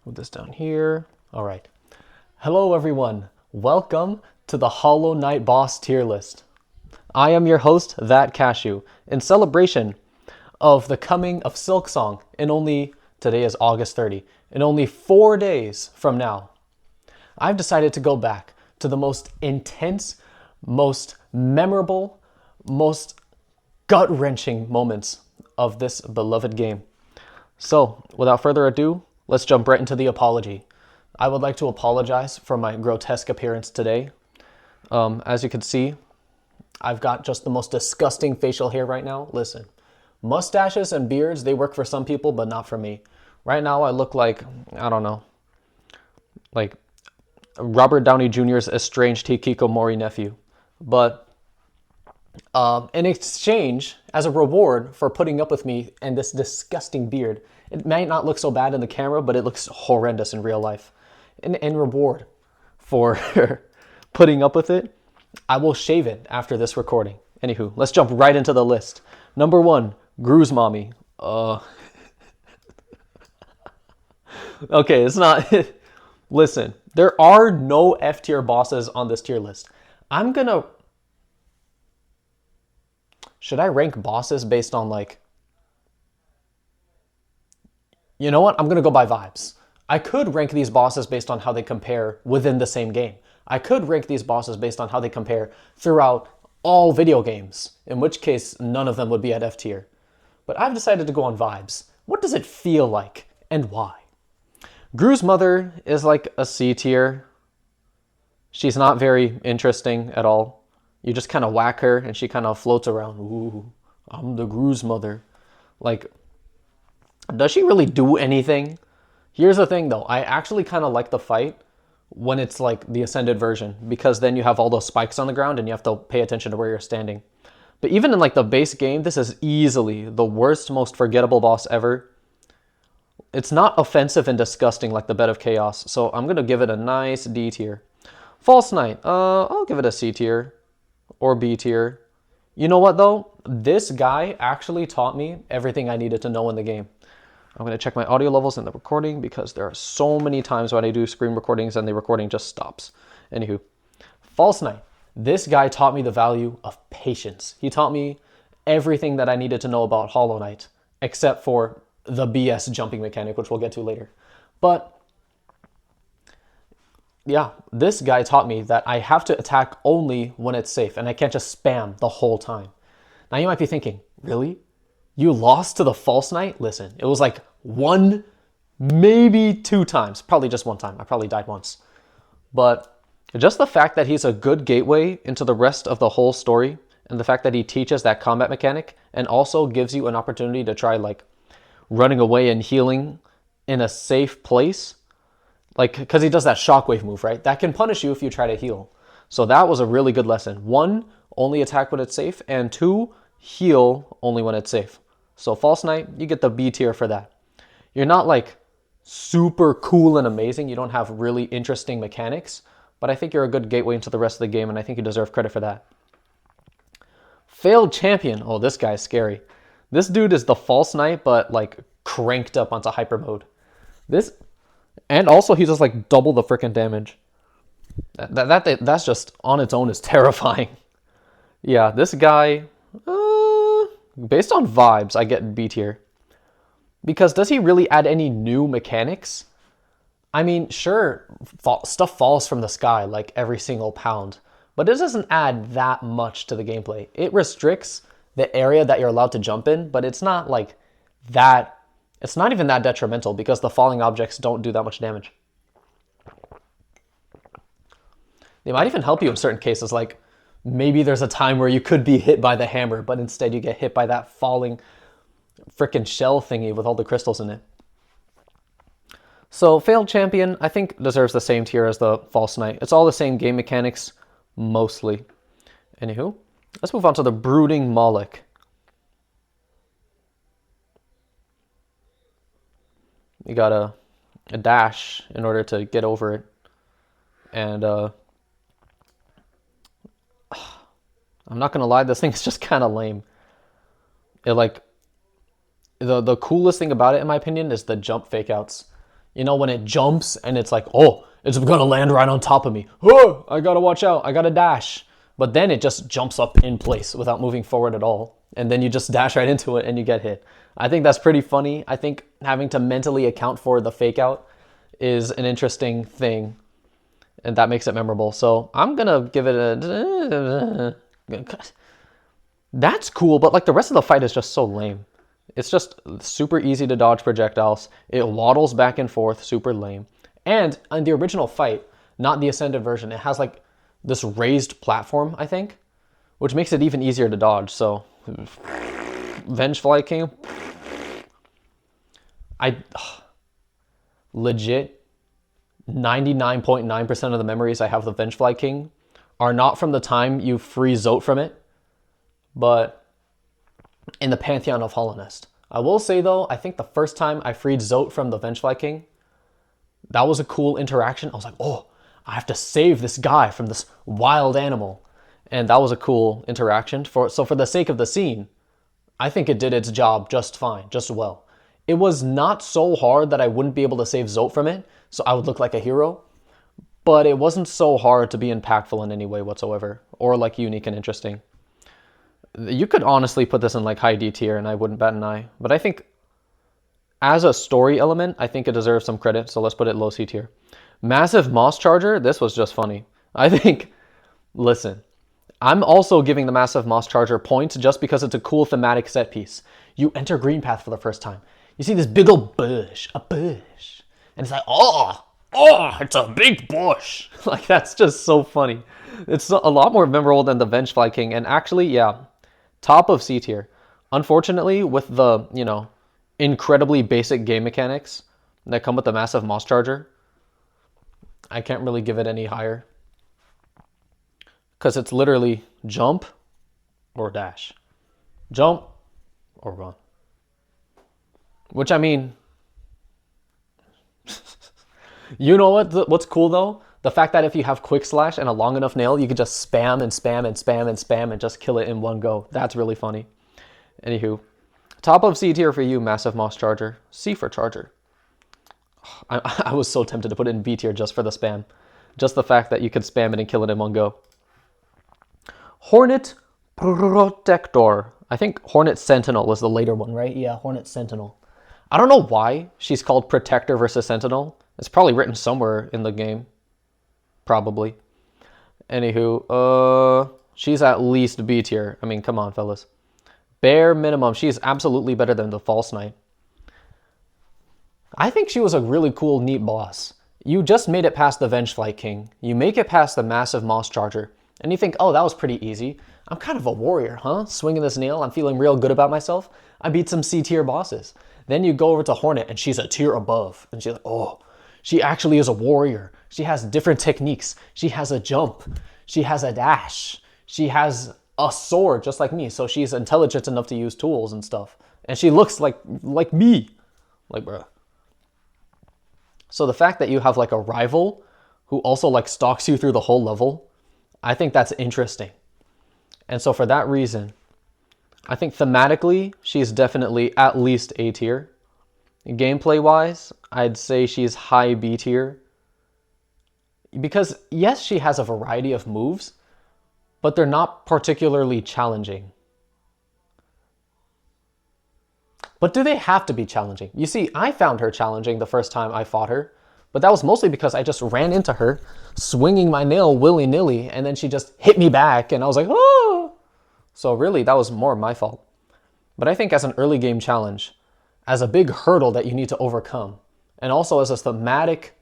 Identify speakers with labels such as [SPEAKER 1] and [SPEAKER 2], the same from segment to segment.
[SPEAKER 1] Move this down here. All right. Hello, everyone. Welcome to the Hollow Knight Boss tier list. I am your host, That Cashew, in celebration of the coming of Silksong today is August 30, in only 4 days from now. I've decided to go back to the most intense, most memorable, most gut-wrenching moments of this beloved game. So, without further ado, let's jump right into the apology. I would like to apologize for my grotesque appearance today. As you can see, I've got just the most disgusting facial hair right now. Listen, mustaches and beards, they work for some people, but not for me. Right now, I look like, I don't know, like Robert Downey Jr.'s estranged Hikikomori nephew. But in exchange, as a reward for putting up with me and this disgusting beard, it might not look so bad in the camera, but it looks horrendous in real life. In reward for putting up with it, I will shave it after this recording. Anywho, let's jump right into the list. Number 1, Gru's mommy. Okay, it's not... Listen, there are no F tier bosses on this tier list. Should I rank bosses based on like... You know what? I'm gonna go by vibes. I could rank these bosses based on how they compare within the same game. I could rank these bosses based on how they compare throughout all video games, in which case none of them would be at F tier. But I've decided to go on vibes. What does it feel like and why? Gru's mother is like a C tier. She's not very interesting at all. You just kind of whack her and she kind of floats around. Ooh, I'm the Gru's mother. Like, does she really do anything? Here's the thing though, I actually kind of like the fight when it's like the ascended version, because then you have all those spikes on the ground and you have to pay attention to where you're standing. But even in like the base game, this is easily the worst, most forgettable boss ever. It's not offensive and disgusting like the Bed of Chaos, so I'm gonna give it a nice D tier. False Knight, I'll give it a C tier or B tier. You know what though? This guy actually taught me everything I needed to know in the game. I'm going to check my audio levels in the recording because there are so many times when I do screen recordings and the recording just stops. Anywho, False Knight. This guy taught me the value of patience. He taught me everything that I needed to know about Hollow Knight, except for the BS jumping mechanic, which we'll get to later. But yeah, this guy taught me that I have to attack only when it's safe, and I can't just spam the whole time. Now you might be thinking, really? You lost to the False Knight? Listen, it was like 1, maybe 2 times. Probably just 1 time. I probably died once. But just the fact that he's a good gateway into the rest of the whole story, and the fact that he teaches that combat mechanic and also gives you an opportunity to try like running away and healing in a safe place. Like, because he does that shockwave move, right? That can punish you if you try to heal. So that was a really good lesson. 1, only attack when it's safe, and 2, heal only when it's safe. So False Knight, you get the B tier for that. You're not like super cool and amazing. You don't have really interesting mechanics, but I think you're a good gateway into the rest of the game, and I think you deserve credit for that. Failed Champion. Oh, this guy's scary. This dude is the False Knight, but like cranked up onto hyper mode. And also he does like double the freaking damage. That's just on its own is terrifying. Yeah, this guy, based on vibes, I get B tier. Because does he really add any new mechanics? I mean, sure, stuff falls from the sky like every single pound, but it doesn't add that much to the gameplay. It restricts the area that you're allowed to jump in, but it's not like that. It's not even that detrimental because the falling objects don't do that much damage. They might even help you in certain cases, like maybe there's a time where you could be hit by the hammer, but instead you get hit by that falling frickin' shell thingy with all the crystals in it. So Failed Champion, I think, deserves the same tier as the False Knight. It's all the same game mechanics, mostly. Anywho, let's move on to the Brooding Moloch. You got a dash in order to get over it. And I'm not gonna lie, this thing is just kind of lame. It like the coolest thing about it, in my opinion, is the jump fake outs. You know, when it jumps and it's like, oh, it's gonna land right on top of me. Oh, I gotta watch out. I gotta dash. But then it just jumps up in place without moving forward at all. And then you just dash right into it and you get hit. I think that's pretty funny. I think having to mentally account for the fake out is an interesting thing. And that makes it memorable. So I'm gonna give it a... That's cool, but like the rest of the fight is just so lame. It's just super easy to dodge projectiles. It waddles back and forth, super lame. And in the original fight, not the Ascended version, it has like this raised platform, I think, which makes it even easier to dodge. So, Vengefly King. Legit, 99.9% of the memories I have of the Vengefly King are not from the time you free Zote from it, but in the Pantheon of Hallownest. I will say though, I think the first time I freed Zote from the Vengefly King, that was a cool interaction. I was like, oh, I have to save this guy from this wild animal. And that was a cool interaction. So for the sake of the scene, I think it did its job just fine, just well. It was not so hard that I wouldn't be able to save Zote from it, so I would look like a hero. But it wasn't so hard to be impactful in any way whatsoever, or like unique and interesting. You could honestly put this in like high D tier and I wouldn't bat an eye. But I think as a story element, I think it deserves some credit, so let's put it low C tier. Massive Moss Charger, this was just funny. I think, listen, I'm also giving the Massive Moss Charger points just because it's a cool thematic set piece. You enter Green Path for the first time. You see this big old bush, a bush. And it's like, oh, it's a big bush. Like, that's just so funny. It's a lot more memorable than the Vengefly King. And actually, yeah, top of C tier. Unfortunately, with the, you know, incredibly basic game mechanics that come with the Massive Moss Charger, I can't really give it any higher. Because it's literally jump or dash. Jump or run. Which, I mean, you know what's cool though? The fact that if you have Quick Slash and a long enough nail, you can just spam and spam and spam and spam and just kill it in one go. That's really funny. Anywho, top of C tier for you, Massive Moss Charger. C for Charger. I was so tempted to put it in B tier just for the spam. Just the fact that you could spam it and kill it in one go. Hornet Protector. I think Hornet Sentinel was the later one, right? Yeah, Hornet Sentinel. I don't know why she's called Protector versus Sentinel. It's probably written somewhere in the game. Probably. Anywho, she's at least B tier. I mean, come on, fellas. Bare minimum, she's absolutely better than the False Knight. I think she was a really cool, neat boss. You just made it past the Vengefly King. You make it past the Massive Moss Charger. And you think, oh, that was pretty easy. I'm kind of a warrior, huh? Swinging this nail, I'm feeling real good about myself. I beat some C tier bosses. Then you go over to Hornet and she's a tier above. And she's like, oh, she actually is a warrior. She has different techniques. She has a jump. She has a dash. She has a sword just like me. So she's intelligent enough to use tools and stuff. And she looks like me. Like, bruh. So the fact that you have like a rival who also like stalks you through the whole level, I think that's interesting. And so for that reason, I think thematically, she's definitely at least A tier. Gameplay wise, I'd say she's high B tier. Because yes, she has a variety of moves, but they're not particularly challenging. But do they have to be challenging? You see, I found her challenging the first time I fought her, but that was mostly because I just ran into her, swinging my nail willy-nilly, and then she just hit me back, and I was like, oh! So really, that was more my fault. But I think as an early game challenge, as a big hurdle that you need to overcome, and also as a thematic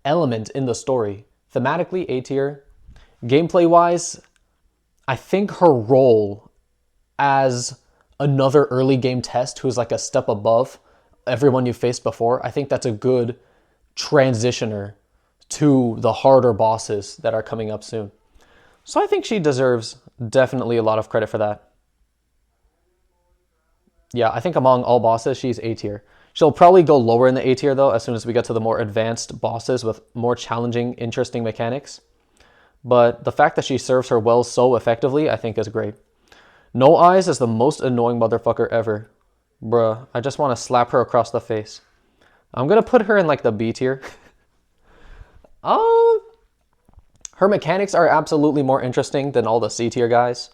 [SPEAKER 1] element in the story, thematically A tier, gameplay-wise, I think her role as another early game test who's like a step above everyone you faced before, I think that's a good transitioner to the harder bosses that are coming up soon. So I think she deserves definitely a lot of credit for that. Yeah, I think among all bosses, she's A tier. She'll probably go lower in the A tier though, as soon as we get to the more advanced bosses with more challenging, interesting mechanics. But the fact that she serves her well so effectively, I think is great. No Eyes is the most annoying motherfucker ever. Bruh, I just want to slap her across the face. I'm gonna put her in like the B tier. Oh, her mechanics are absolutely more interesting than all the C tier guys.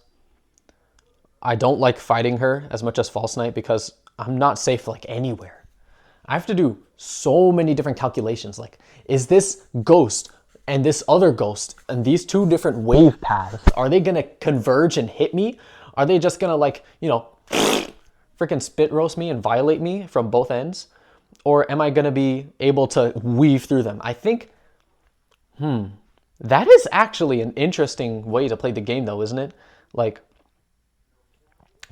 [SPEAKER 1] I don't like fighting her as much as False Knight because I'm not safe like anywhere. I have to do so many different calculations. Like, is this ghost and this other ghost and these two different wave paths, are they gonna converge and hit me? Are they just gonna like, you know, freaking spit roast me and violate me from both ends? Or am I gonna be able to weave through them? I think, that is actually an interesting way to play the game though, isn't it? Like,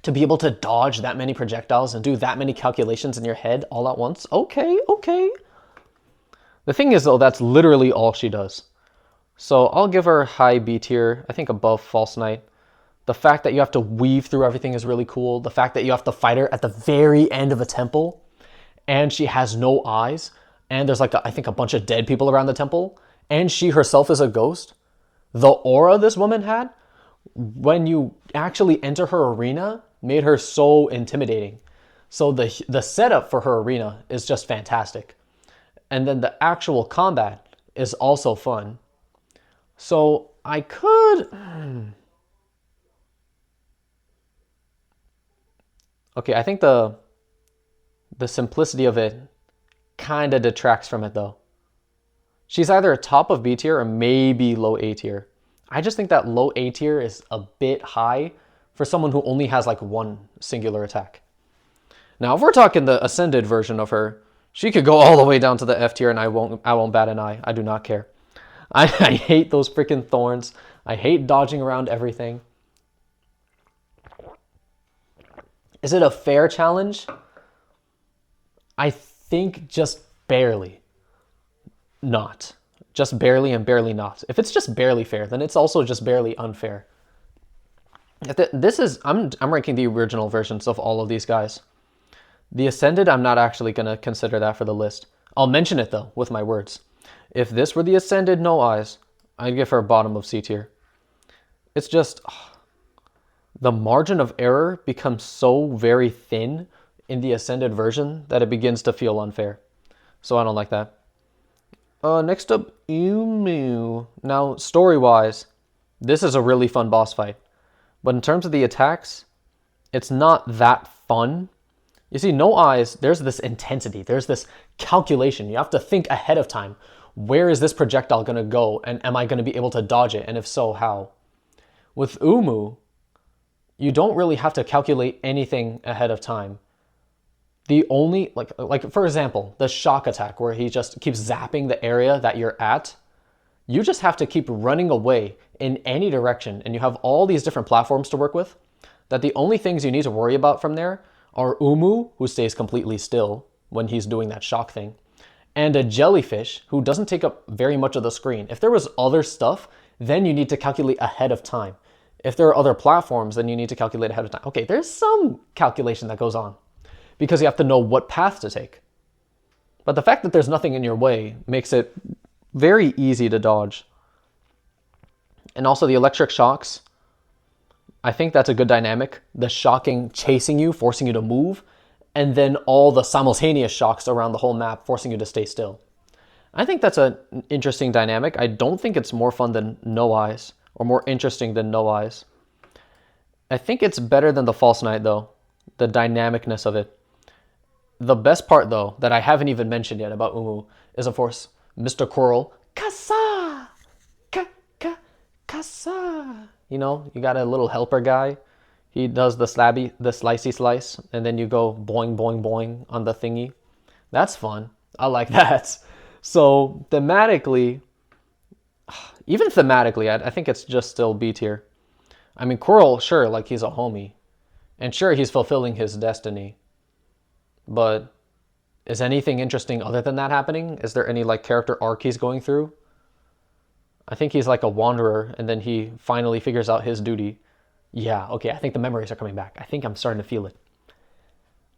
[SPEAKER 1] to be able to dodge that many projectiles and do that many calculations in your head all at once. Okay, okay. The thing is though, that's literally all she does. So I'll give her high B tier, I think above False Knight. The fact that you have to weave through everything is really cool. The fact that you have to fight her at the very end of a temple and she has no eyes and there's like, I think a bunch of dead people around the temple and she herself is a ghost. The aura this woman had when you actually enter her arena made her so intimidating. So the setup for her arena is just fantastic. And then the actual combat is also fun. So I could... Okay, I think the simplicity of it kind of detracts from it though. She's either a top of B tier or maybe low A tier. I just think that low A tier is a bit high for someone who only has like one singular attack. Now, if we're talking the ascended version of her, she could go all the way down to the F tier and I won't bat an eye. I do not care. I hate those freaking thorns. I hate dodging around everything. Is it a fair challenge? I think just barely not. Just barely and barely not. If it's just barely fair, then it's also just barely unfair. This is, I'm ranking the original versions of all of these guys. The Ascended, I'm not actually going to consider that for the list. I'll mention it though, with my words. If this were the Ascended No Eyes, I'd give her bottom of C tier. It's just, the margin of error becomes so very thin in the Ascended version that it begins to feel unfair. So I don't like that. Next up, Umu. Now, story-wise, this is a really fun boss fight. But in terms of the attacks, it's not that fun. You see, No Eyes, there's this intensity. There's this calculation. You have to think ahead of time. Where is this projectile going to go? And am I going to be able to dodge it? And if so, how? With Umu, you don't really have to calculate anything ahead of time. The only, like for example, the shock attack where he just keeps zapping the area that you're at, you just have to keep running away in any direction and you have all these different platforms to work with, that the only things you need to worry about from there are Umu, who stays completely still when he's doing that shock thing, and a jellyfish who doesn't take up very much of the screen. If there was other stuff, then you need to calculate ahead of time. If there are other platforms, then you need to calculate ahead of time. Okay, there's some calculation that goes on because you have to know what path to take. But the fact that there's nothing in your way makes it very easy to dodge. And also the electric shocks, I think that's a good dynamic. The shocking chasing you, forcing you to move, and then all the simultaneous shocks around the whole map forcing you to stay still. I think that's an interesting dynamic. I don't think it's more fun than No Eyes, or more interesting than No Eyes. I think it's better than the False Knight though, the dynamicness of it. The best part though, that I haven't even mentioned yet about Umu, is of course Mr. Coral. Kasa! Kasa! You know, you got a little helper guy. He does the slicey slice, and then you go boing, boing, boing on the thingy. That's fun. I like that. So thematically, even thematically, I think it's just still B tier. I mean, Coral, sure, like he's a homie. And sure, he's fulfilling his destiny. But is anything interesting other than that happening? Is there any like character arc he's going through? I think he's like a wanderer and then he finally figures out his duty. Yeah, okay, I think the memories are coming back. I think I'm starting to feel it.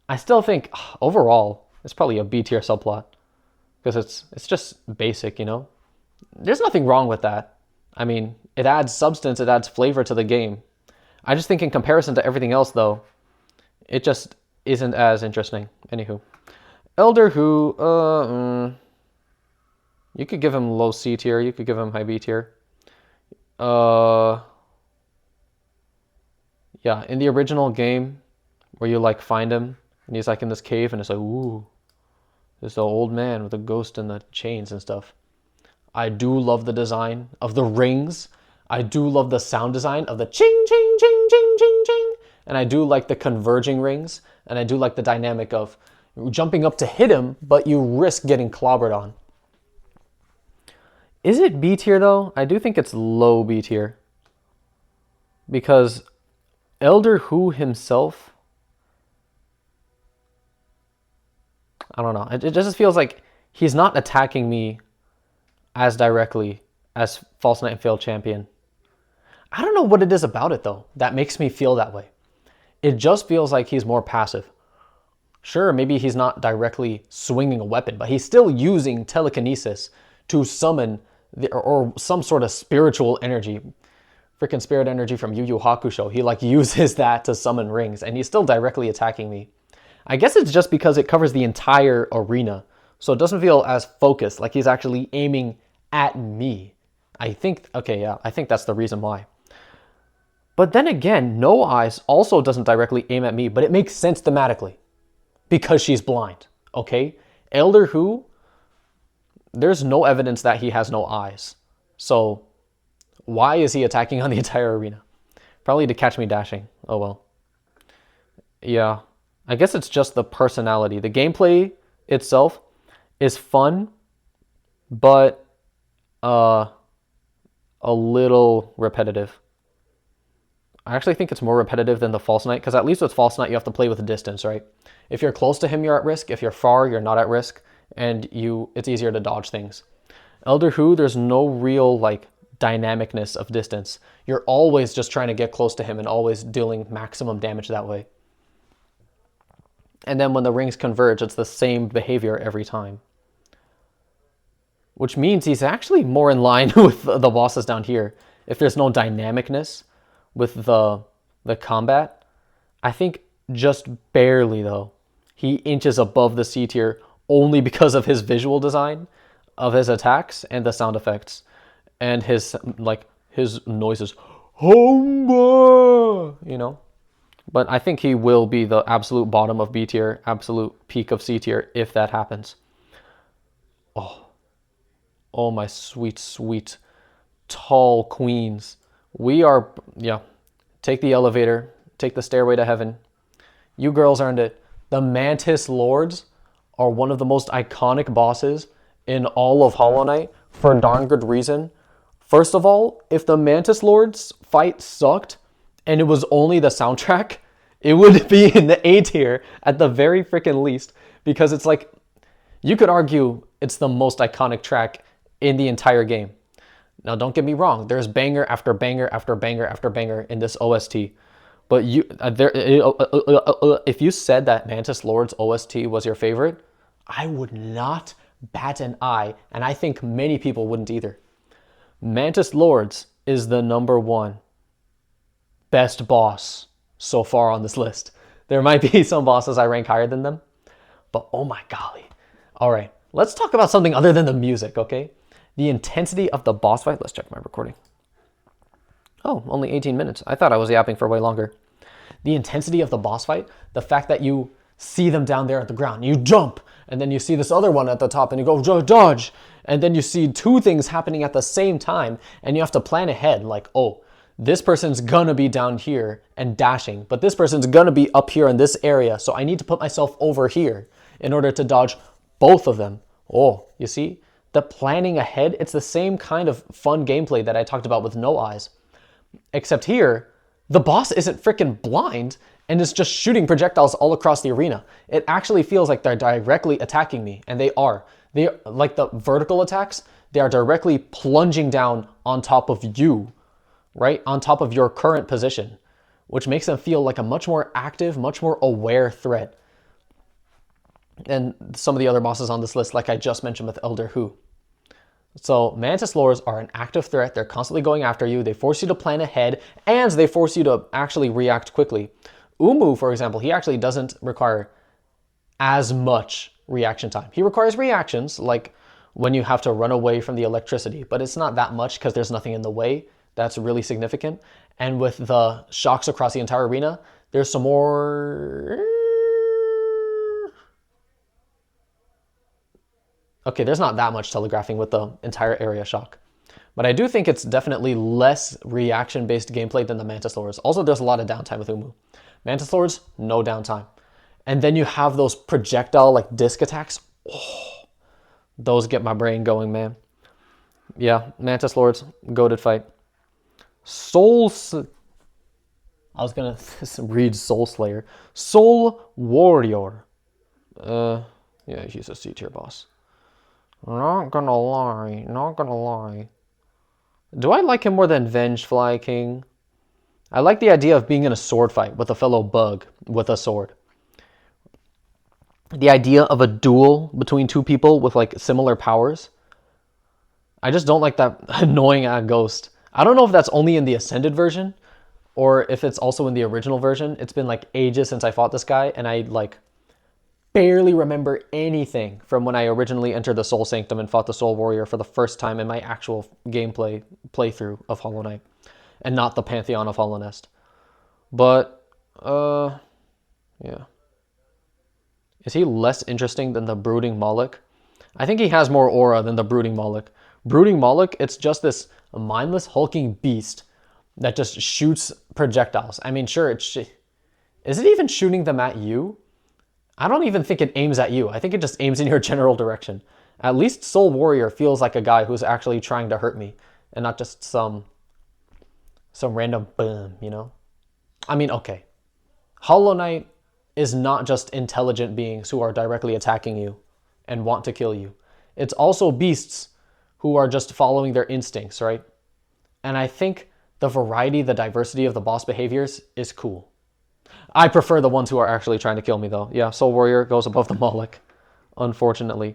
[SPEAKER 1] I still think overall it's probably a B tier subplot because it's just basic, you know? There's nothing wrong with that. I mean, it adds substance, it adds flavor to the game. I just think in comparison to everything else though, it just isn't as interesting. Anywho. Elder Who, you could give him low C tier. You could give him high B tier. Yeah, in the original game, where you like find him, and he's like in this cave, and it's like, ooh, this old man with a ghost and the chains and stuff. I do love the design of the rings. I do love the sound design of the ching, ching, ching, ching, ching, ching. And I do like the converging rings. And I do like the dynamic of jumping up to hit him, but you risk getting clobbered on. Is it B tier though? I do think it's low B tier. Because Elder Who himself, I don't know. It just feels like he's not attacking me as directly as False Knight and Failed Champion. I don't know what it is about it though that makes me feel that way. It just feels like he's more passive. Sure, maybe he's not directly swinging a weapon, but he's still using telekinesis to summon or some sort of spiritual energy. Freaking spirit energy from Yu Yu Hakusho. He like uses that to summon rings, and he's still directly attacking me. I guess it's just because it covers the entire arena, so it doesn't feel as focused, like he's actually aiming at me. I think that's the reason why. But then again, No Eyes also doesn't directly aim at me, but it makes sense thematically because she's blind, okay? Elder Who, there's no evidence that he has no eyes. So why is he attacking on the entire arena? Probably to catch me dashing. Oh well. Yeah, I guess it's just the personality. The gameplay itself is fun, but a little repetitive. I actually think it's more repetitive than the False Knight, because at least with False Knight, you have to play with the distance, right? If you're close to him, you're at risk. If you're far, you're not at risk, and it's easier to dodge things. Elder Who, there's no real like dynamicness of distance. You're always just trying to get close to him and always dealing maximum damage that way. And then when the rings converge, it's the same behavior every time. Which means he's actually more in line with the bosses down here. If there's no dynamicness with the combat, I think just barely though. He inches above the C tier only because of his visual design of his attacks and the sound effects and his noises, you know. But I think he will be the absolute bottom of B tier, absolute peak of C tier if that happens. Oh my sweet, sweet, tall queens. We are, take the elevator, take the stairway to heaven. You girls earned it. The Mantis Lords are one of the most iconic bosses in all of Hollow Knight for a darn good reason. First of all, if the Mantis Lords fight sucked and it was only the soundtrack, it would be in the A tier at the very freaking least, because it's like, you could argue it's the most iconic track in the entire game. Now, don't get me wrong. There's banger after banger after banger after banger in this OST. But if you said that Mantis Lord's OST was your favorite, I would not bat an eye, and I think many people wouldn't either. Mantis Lords is the #1 best boss so far on this list. There might be some bosses I rank higher than them, but oh my golly. All right, let's talk about something other than the music, okay? The intensity of the boss fight. Let's check my recording. Oh, only 18 minutes. I thought I was yapping for way longer. The intensity of the boss fight, the fact that you see them down there at the ground, you jump, and then you see this other one at the top and you go dodge, and then you see two things happening at the same time, and you have to plan ahead like, oh, this person's gonna be down here and dashing, but this person's gonna be up here in this area, so I need to put myself over here in order to dodge both of them. Oh, you see? The planning ahead, it's the same kind of fun gameplay that I talked about with No Eyes. Except here, the boss isn't freaking blind and is just shooting projectiles all across the arena. It actually feels like they're directly attacking me, and they are. They like the vertical attacks, they are directly plunging down on top of you, right? On top of your current position, which makes them feel like a much more active, much more aware threat. And some of the other bosses on this list, like I just mentioned with Elder Who. So Mantis Lords are an active threat. They're constantly going after you. They force you to plan ahead, and they force you to actually react quickly. Umu, for example, he actually doesn't require as much reaction time. He requires reactions, like when you have to run away from the electricity, but it's not that much because there's nothing in the way that's really significant. And with the shocks across the entire arena, there's some more... Okay, there's not that much telegraphing with the entire area shock. But I do think it's definitely less reaction-based gameplay than the Mantis Lords. Also, there's a lot of downtime with Umu. Mantis Lords, no downtime. And then you have those projectile, like, disc attacks. Oh, those get my brain going, man. Yeah, Mantis Lords, goated fight. I was gonna read Soul Slayer. Soul Warrior. Yeah, he's a C tier boss. Not gonna lie. Do I like him more than Vengefly King? I like the idea of being in a sword fight with a fellow bug with a sword. The idea of a duel between two people with like similar powers. I just don't like that annoying ghost. I don't know if that's only in the Ascended version or if it's also in the original version. It's been like ages since I fought this guy and I like barely remember anything from when I originally entered the Soul Sanctum and fought the Soul Warrior for the first time in my actual gameplay playthrough of Hollow Knight, and not the Pantheon of Hallownest. But, yeah. Is he less interesting than the Brooding Moloch? I think he has more aura than the Brooding Moloch. Brooding Moloch, it's just this mindless hulking beast that just shoots projectiles. I mean, sure, is it even shooting them at you? I don't even think it aims at you. I think it just aims in your general direction. At least Soul Warrior feels like a guy who's actually trying to hurt me and not just some random boom, you know? I mean, okay. Hollow Knight is not just intelligent beings who are directly attacking you and want to kill you. It's also beasts who are just following their instincts, right? And I think the variety, the diversity of the boss behaviors is cool. I prefer the ones who are actually trying to kill me, though. Yeah, Soul Warrior goes above the Moloch, unfortunately.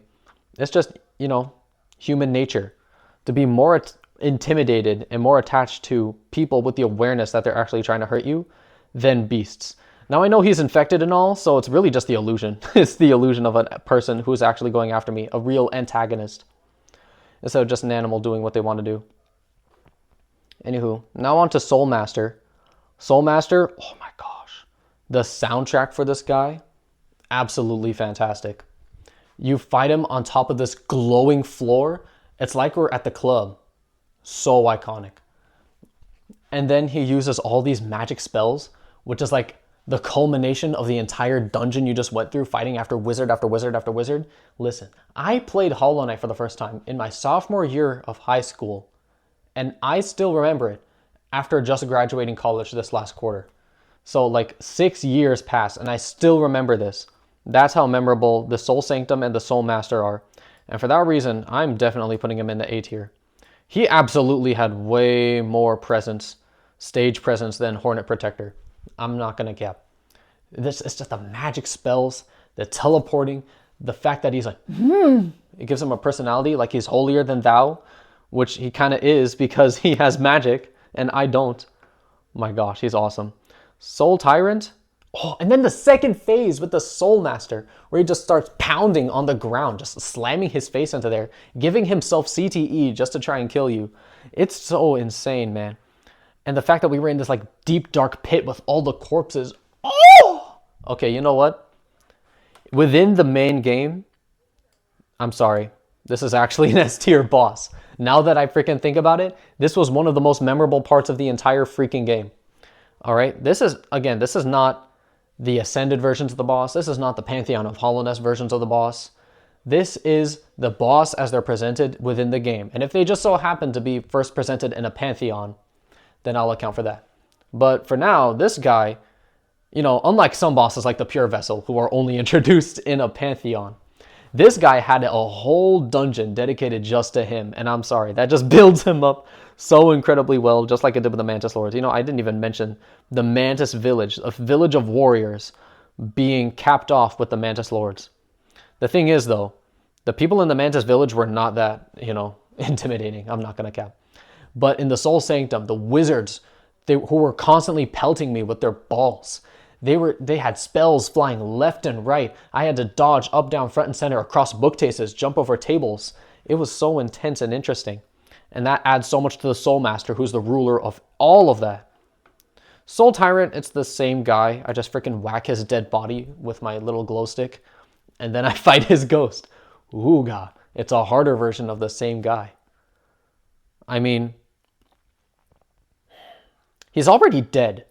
[SPEAKER 1] It's just, you know, human nature to be more intimidated and more attached to people with the awareness that they're actually trying to hurt you than beasts. Now, I know he's infected and all, so it's really just the illusion. It's the illusion of a person who's actually going after me, a real antagonist, instead of just an animal doing what they want to do. Anywho, now on to Soul Master. Soul Master, oh my gosh. The soundtrack for this guy, absolutely fantastic. You fight him on top of this glowing floor. It's like we're at the club. So iconic. And then he uses all these magic spells, which is like the culmination of the entire dungeon you just went through, fighting after wizard after wizard after wizard. Listen, I played Hollow Knight for the first time in my sophomore year of high school, and I still remember it after just graduating college this last quarter. So like 6 years passed and I still remember this. That's how memorable the Soul Sanctum and the Soul Master are. And for that reason, I'm definitely putting him in the A tier. He absolutely had way more presence, stage presence than Hornet Protector. I'm not gonna cap. This is just the magic spells, the teleporting, the fact that he's like, it gives him a personality like he's holier than thou, which he kind of is because he has magic and I don't. My gosh, he's awesome. Soul Tyrant. Oh, and then the second phase with the Soul Master, where he just starts pounding on the ground, just slamming his face into there, giving himself CTE just to try and kill you. It's so insane, man. And the fact that we were in this like deep dark pit with all the corpses. Oh! Okay, you know what? Within the main game, I'm sorry, this is actually an S tier boss. Now that I freaking think about it, this was one of the most memorable parts of the entire freaking game. All right, this is not the Ascended versions of the boss. This is not the Pantheon of Hallownest versions of the boss. This is the boss as they're presented within the game. And if they just so happen to be first presented in a Pantheon, then I'll account for that. But for now, this guy, you know, unlike some bosses like the Pure Vessel, who are only introduced in a Pantheon, this guy had a whole dungeon dedicated just to him. And I'm sorry, that just builds him up so incredibly well, just like it did with the Mantis Lords. You know, I didn't even mention the Mantis Village, a village of warriors being capped off with the Mantis Lords. The thing is, though, the people in the Mantis Village were not that, you know, intimidating. I'm not going to cap. But in the Soul Sanctum, the wizards who were constantly pelting me with their balls, They had spells flying left and right. I had to dodge up, down, front, and center across bookcases, jump over tables. It was so intense and interesting. And that adds so much to the Soul Master, who's the ruler of all of that. Soul Tyrant, it's the same guy. I just freaking whack his dead body with my little glow stick, and then I fight his ghost. Ooga. It's a harder version of the same guy. I mean, he's already dead.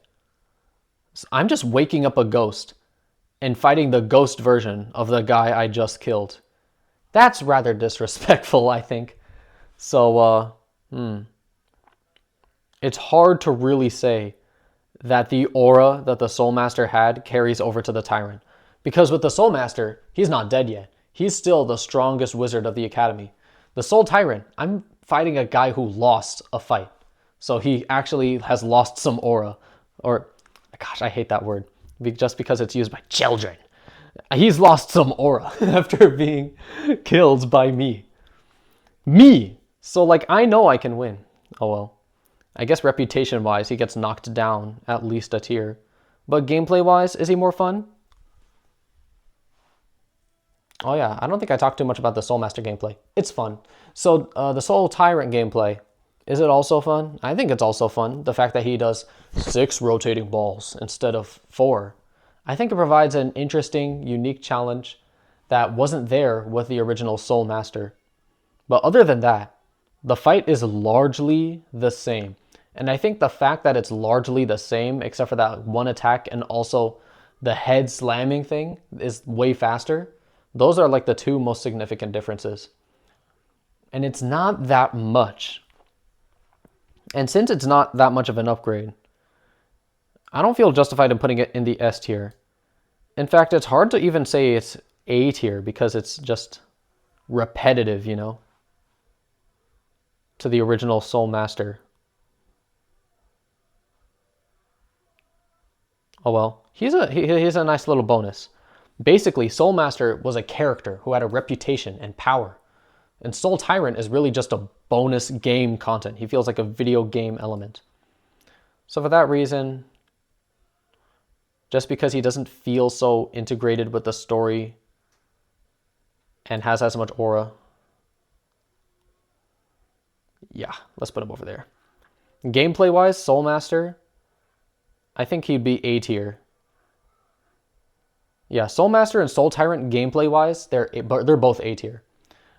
[SPEAKER 1] I'm just waking up a ghost and fighting the ghost version of the guy I just killed. That's rather disrespectful, I think. So, it's hard to really say that the aura that the Soul Master had carries over to the Tyrant. Because with the Soul Master, he's not dead yet. He's still the strongest wizard of the Academy. The Soul Tyrant, I'm fighting a guy who lost a fight. So he actually has lost some aura. Or, gosh, I hate that word. Just because it's used by children. He's lost some aura after being killed by me. Me! So, like, I know I can win. Oh well. I guess reputation-wise, he gets knocked down at least a tier. But gameplay-wise, is he more fun? Oh yeah, I don't think I talked too much about the Soul Master gameplay. It's fun. So the Soul Tyrant gameplay, is it also fun? I think it's also fun. The fact that he does 6 rotating balls instead of 4. I think it provides an interesting, unique challenge that wasn't there with the original Soul Master. But other than that, the fight is largely the same. And I think the fact that it's largely the same, except for that one attack and also the head slamming thing is way faster. Those are like the 2 most significant differences. And it's not that much. And since it's not that much of an upgrade, I don't feel justified in putting it in the S tier. In fact, it's hard to even say it's A tier because it's just repetitive, you know, to the original Soul Master. Oh well, he's a nice little bonus. Basically, Soul Master was a character who had a reputation and power. And Soul Tyrant is really just a bonus game content. He feels like a video game element. So for that reason, just because he doesn't feel so integrated with the story and has as much aura, yeah, let's put him over there. Gameplay-wise, Soul Master, I think he'd be A tier. Yeah, Soul Master and Soul Tyrant gameplay-wise, they're both A tier.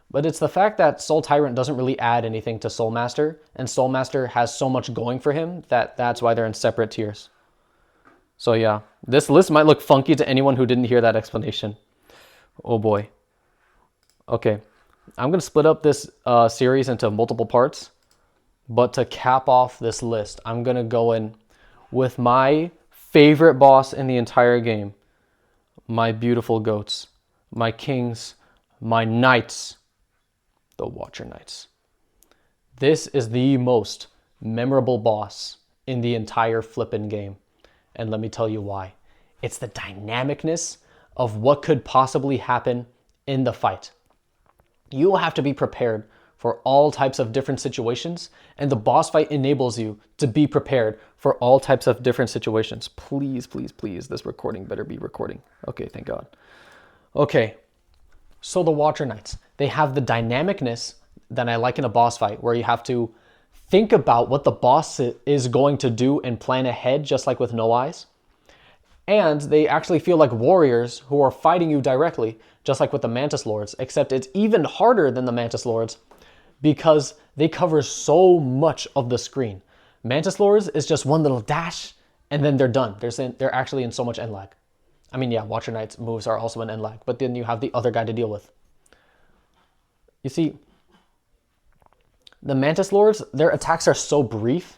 [SPEAKER 1] But it's the fact that Soul Tyrant doesn't really add anything to Soul Master, and Soul Master has so much going for him that's why they're in separate tiers. So yeah, this list might look funky to anyone who didn't hear that explanation. Oh boy. Okay, I'm going to split up this series into multiple parts. But to cap off this list, I'm going to go in with my favorite boss in the entire game. My beautiful goats, my kings, my knights, the Watcher Knights. This is the most memorable boss in the entire flippin' game. And let me tell you why. It's the dynamicness of what could possibly happen in the fight. You will have to be prepared for all types of different situations, and the boss fight enables you to be prepared for all types of different situations. Please, please, please, this recording better be recording. Okay, thank God. Okay, so the Watcher Knights, they have the dynamicness that I like in a boss fight, where you have to think about what the boss is going to do and plan ahead, just like with No Eyes. And they actually feel like warriors who are fighting you directly, just like with the Mantis Lords, except it's even harder than the Mantis Lords because they cover so much of the screen. Mantis Lords is just one little dash, and then they're done. They're actually in so much end lag. I mean, yeah, Watcher Knight's moves are also in end lag, but then you have the other guy to deal with. You see, the Mantis Lords, their attacks are so brief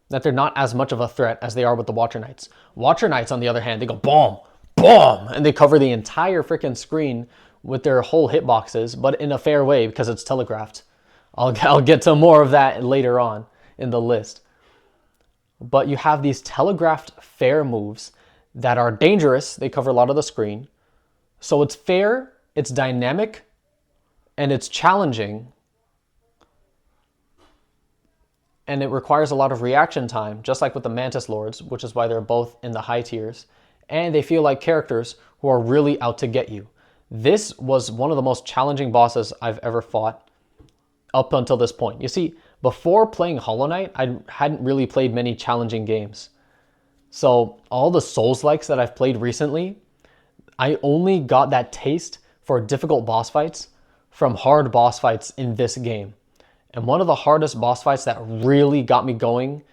[SPEAKER 1] that they're not as much of a threat as they are with the Watcher Knights. Watcher Knights, on the other hand, they go boom, boom, and they cover the entire freaking screen with their whole hitboxes, but in a fair way because it's telegraphed. I'll get to more of that later on in the list. But you have these telegraphed fair moves that are dangerous. They cover a lot of the screen. So it's fair, it's dynamic, and it's challenging. And it requires a lot of reaction time, just like with the Mantis Lords, which is why they're both in the high tiers. and they feel like characters who are really out to get you. This was one of the most challenging bosses I've ever fought up until this point. You see, before playing Hollow Knight, I hadn't really played many challenging games. So all the Souls-likes that I've played recently, I only got that taste for difficult boss fights from hard boss fights in this game. And one of the hardest boss fights that really got me going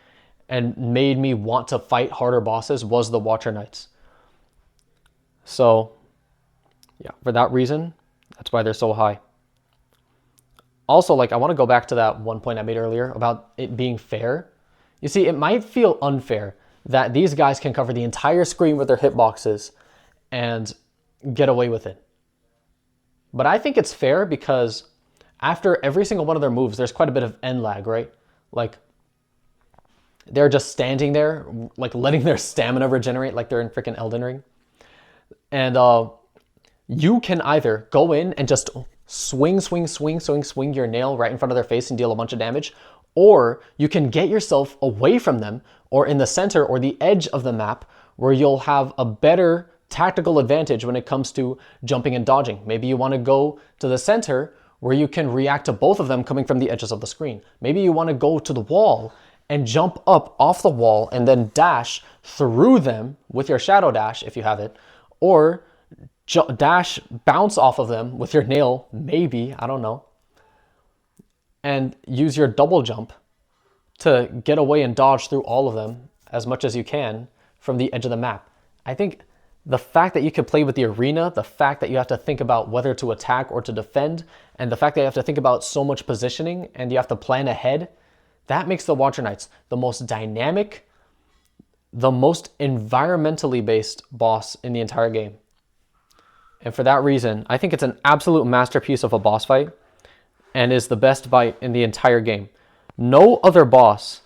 [SPEAKER 1] and made me want to fight harder bosses was the Watcher Knights. So yeah, for that reason, that's why they're so high. Also, like, I want to go back to that one point I made earlier about it being fair. You see, it might feel unfair that these guys can cover the entire screen with their hitboxes and get away with it. But I think it's fair because after every single one of their moves, there's quite a bit of end lag, right? Like, they're just standing there, like letting their stamina regenerate like they're in freaking Elden Ring. And you can either go in and just swing your nail right in front of their face and deal a bunch of damage, or you can get yourself away from them or in the center or the edge of the map where you'll have a better tactical advantage when it comes to jumping and dodging. Maybe you want to go to the center where you can react to both of them coming from the edges of the screen. Maybe you want to go to the wall and jump up off the wall and then dash through them with your shadow dash if you have it, or dash, bounce off of them with your nail, maybe, I don't know, and use your double jump to get away and dodge through all of them as much as you can from the edge of the map. I think the fact that you can play with the arena, the fact that you have to think about whether to attack or to defend, and the fact that you have to think about so much positioning and you have to plan ahead, that makes the Watcher Knights the most dynamic, the most environmentally based boss in the entire game. And for that reason, I think it's an absolute masterpiece of a boss fight and is the best fight in the entire game. No other boss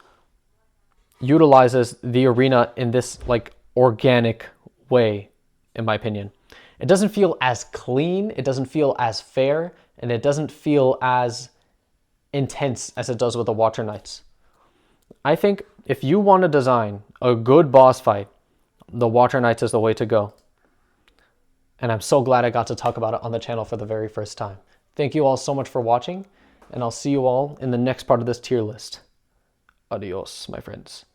[SPEAKER 1] utilizes the arena in this like organic way, in my opinion. It doesn't feel as clean, it doesn't feel as fair, and it doesn't feel as intense as it does with the Watcher Knights. I think if you want to design a good boss fight, the Watcher Knights is the way to go. And I'm so glad I got to talk about it on the channel for the very first time. Thank you all so much for watching, and I'll see you all in the next part of this tier list. Adios, my friends.